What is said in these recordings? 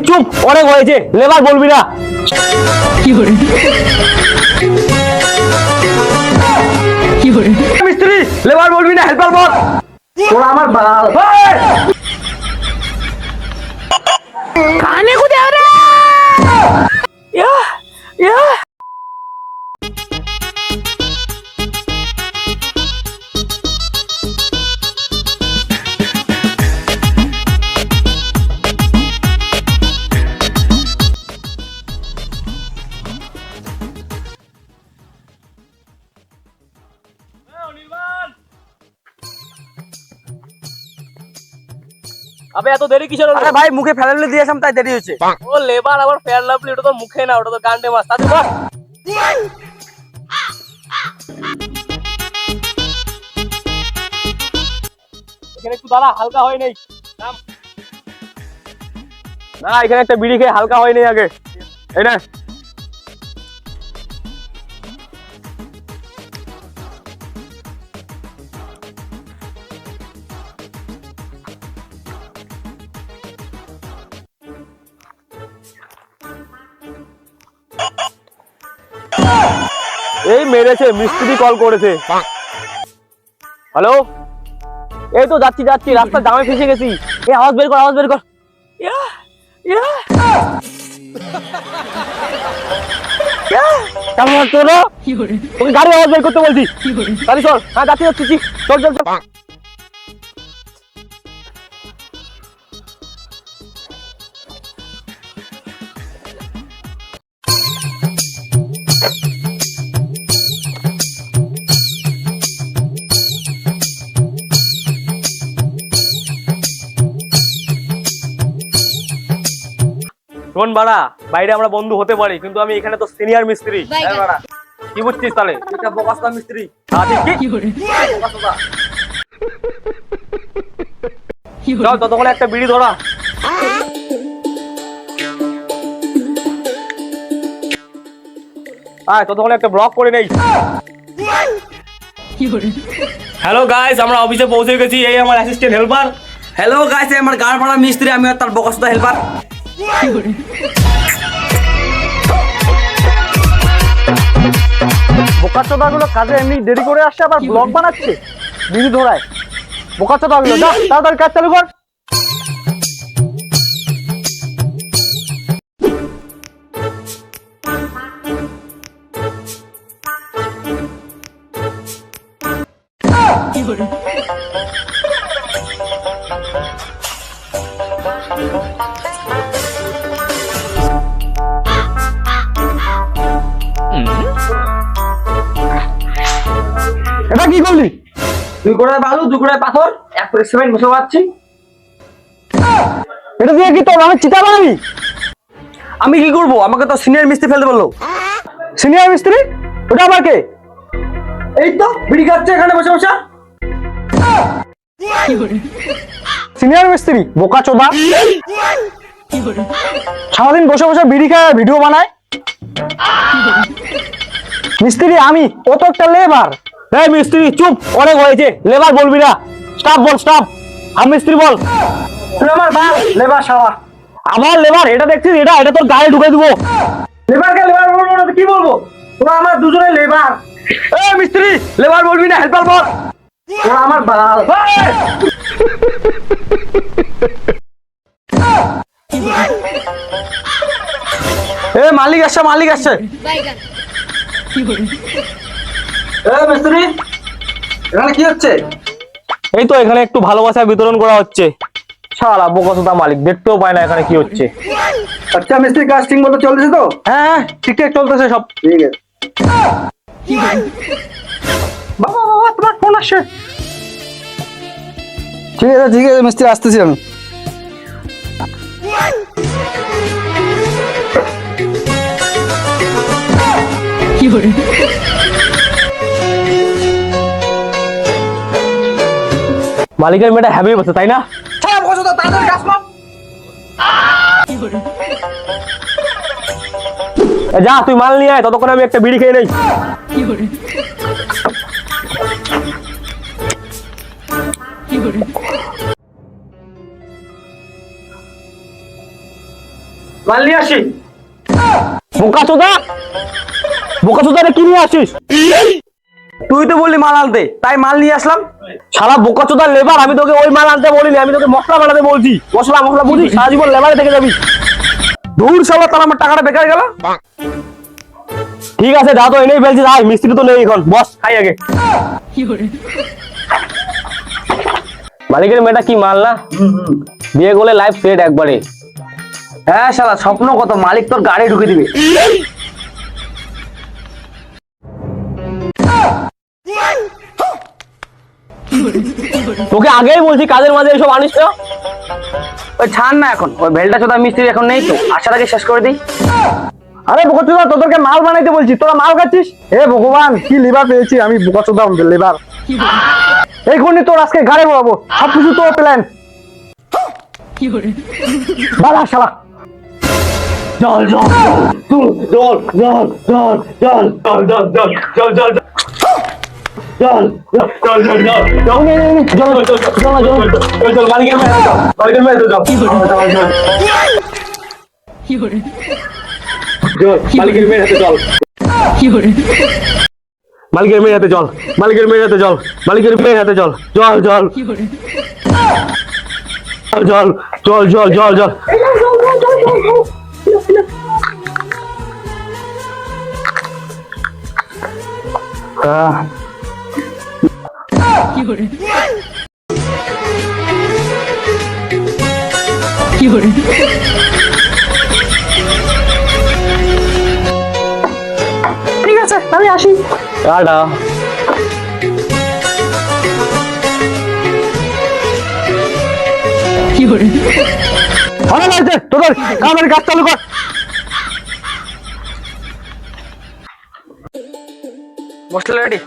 চুপ, অনেক হয়েছে, লেবার বলবি না। মিস্ত্রি, লেবার বলবি না, হেল্পার বল। তোরা আমার বাল। কানে কোথায় রে? আবে এত দেরি কিসের হলো? আরে ভাই মুখে ফেলালে দিয়েছিলাম তাই দেরি হয়েছে। ও লেবার আবার ফেয়ার লাভলি, ওটা তো মুখে না, ওটা তো গান্ডে মাছ। তাতে বল। এখানে একটু দাঁড়া, হালকা হয় নাই। নাম। না এখানে একটা বিড়ি খেয়ে হালকা হয় নাই আগে। এই না। এই মেরেছে, মিস্ত্রি কল করেছে। হ্যালো, এই তো যাচ্ছি যাচ্ছি, রাস্তা জামে ফেসে গেছি। এই আওয়াজ বের কর, আওয়াজ বের কর। কেমন আছো তোরা? তোকে গাড়ি আওয়াজ বের করতে বলছি। গাড়ি চল। হ্যাঁ যাচ্ছি যাচ্ছি, চল চল চল। শোন বাড়া, বাইরে আমরা বন্ধু হতে পারি, কিন্তু আমি এখানে তো সিনিয়র মিস্ত্রি। হ্যাঁ বাড়া, কি বুঝছিস তাহলে? এটা বোকাস্তা মিস্ত্রি। চল ততক্ষণে একটা বিড়ি ধরা। আয় ততক্ষণে একটা ব্লক করে নেই। হ্যালো গাইস, আমরা অফিসে পৌঁছে গেছি। এই আমার অ্যাসিস্ট্যান্ট হেল্পার। হ্যালো গাইস, আমার গাড় ভাড়া মিস্ত্রি, আমি আর তার বোকাস্তা হেল্পার। বোকাচোদা গুলো কাজে এমনি দেরি করে আসছে, আবার ব্লগ বানাচ্ছে বিড়ি ধরায়। বোকাচোদা গুলো, যা তাড়াতাড়ি কাজ চালু কর। এটা কি করলি? 2 গোড়ায় বালু 2 গোড়ায় পাথর, 1 করে সিমেন্ট বসে পাচ্ছি। এটা দিয়ে কি তোর আমি চিতা বানাবি? আমি কি করব? আমাকে তো সিনিয়র মিস্ত্রি ফেলতে বললো। সিনিয়র মিস্ত্রি? ওটা আবার কে? এই তো বিড়ি খাচ্ছে এখানে বসে বসে। সিনিয়র মিস্ত্রি বোকাচোদা, সারাদিন বসে বসে বিড়ি খায় ভিডিও বানায়। মিস্ত্রি আমি, ও তো একটা লেবার। এই মিস্ত্রি চুপ, অনেক হয়েছে, লেবার বলবি না। স্টাফ বল, স্টাফ। আমি মিস্ত্রি বল। তুই আমার বাল, লেবার শালা। আমার লেবার? এটা দেখছিস, এটা এটা তোর গায়ে ঢুকে দিব। লেবারকে লেবার বলবো না তো কি বলবো? তোরা আমার দুজনে লেবার। এই মিস্ত্রি, লেবার বলবি না, হেল্পার বল। তোরা আমার বাল। এ মালিক আসছে, মালিক আসছে। মিস্ত্রি, এখানে কি হচ্ছে? এই তো এখানে একটু ভালোবাসা বিতরণ করা হচ্ছে। শালা বোকাচোদা মালিক দেখতেও পায় না এখানে কি হচ্ছে। আচ্ছা মিস্ত্রি, কাজ ঠিক মতো চলতেছে তো? হ্যাঁ হ্যাঁ, ঠিকঠাক চলতেছে সব। ঠিক আছে। বাবা বাবা, তোমার ফোন আসছে। ঠিক আছে ঠিক আছে মিস্ত্রি, আসতেছি আমি। মালিকের মেয়েটা হ্যাপি বসে, তাই না? তাড়াতাড়ি কাজ কর। যা তুই মাল নিয়ে আয়, ততক্ষণ আমি একটা বিড়ি খেয়ে নেই। মাল নিয়ে আসি। বোকা চোদা, বোকা চোদা রে, কি নিয়ে আসিস? তুই তো বললি মাল আনতে, তাই মাল নিয়ে আসলাম। সারা বোকা চোদা লেবার, আমি তোকে ওই মাল আনতে বলিনি, আমি তোকে মশলা বানাতে বলছি। মশলা মশলা বুঝিস, সারা জীবন লেবারে থেকে যাবি। দূর শালা, তাহলে আমার টাকাটা বেকার গেল। ঠিক আছে, যা তো এনেই ফেলছি, তাই মিস্ত্রি তো নেই এখন, বস খাই আগে। মালিকের মেয়েটা কি মাল না, বিয়ে করলে লাইফ সেট একবারে। হ্যাঁ শালা, স্বপ্ন কত, মালিক তোর গাড়ি ঢুকে দিবে। তোকে আগেই বলছি কাজের মাঝে এসব আনিস না। ওই ছাড় না এখন, ওই ভেলটা চোদা মিস্ত্রি এখন নেই তো, আসার আগে শেষ করে দিই। আরে বোকা চোদা, তোদেরকে মাল বানাইতে বলছি, তোরা মাল খাচ্ছিস। হে ভগবান, কি লিভার পেয়েছি আমি, বোকা চোদা লিভার। এই কোনি তোর আজকে গাড়ি বলাবো, সবকিছু তোর প্ল্যান। বাড়া শালা। জল জল জল জল জল জল জল জল জল জল জল জল জল জল জল জল জল জল জল মালিকের মেয়ে জল, মালিকের মেয়ে জল জল মালিকের মেয়ের হাতে জল, মালিকের মেয়ের হাতে জল, মালিকের মেয়ের হাতে জল, মালিকের মেয়ের হাতে জল, জল জল জল জল জল জল জল। ঠিক আছে, আমি আসি। টাটা। অনেক আছে তোদের, কামের কাজ চালু কর। মশলা রেডি।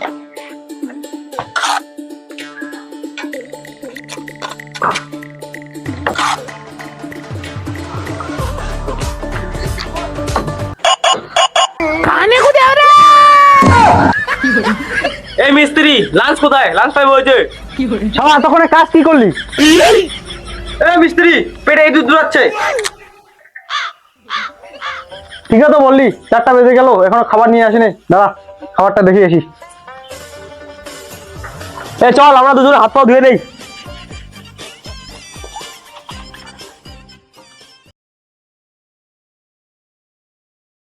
এই মিস্ত্রি, লাঞ্চ কোথায়? লাঞ্চ টাইম হয়েছে। শালা তখন কাজ কি করলি? এ মিস্ত্রি, পেটে এই দুধ দূরাচ্ছে। ঠিক আছে তো বললি, 4টা বেজে গেল, এখনো খাবার নিয়ে আসিনি। দাঁড়া, খাবারটা দেখে আসি। চল, আমরা দুজনে হাত পাও ধুয়ে নেই।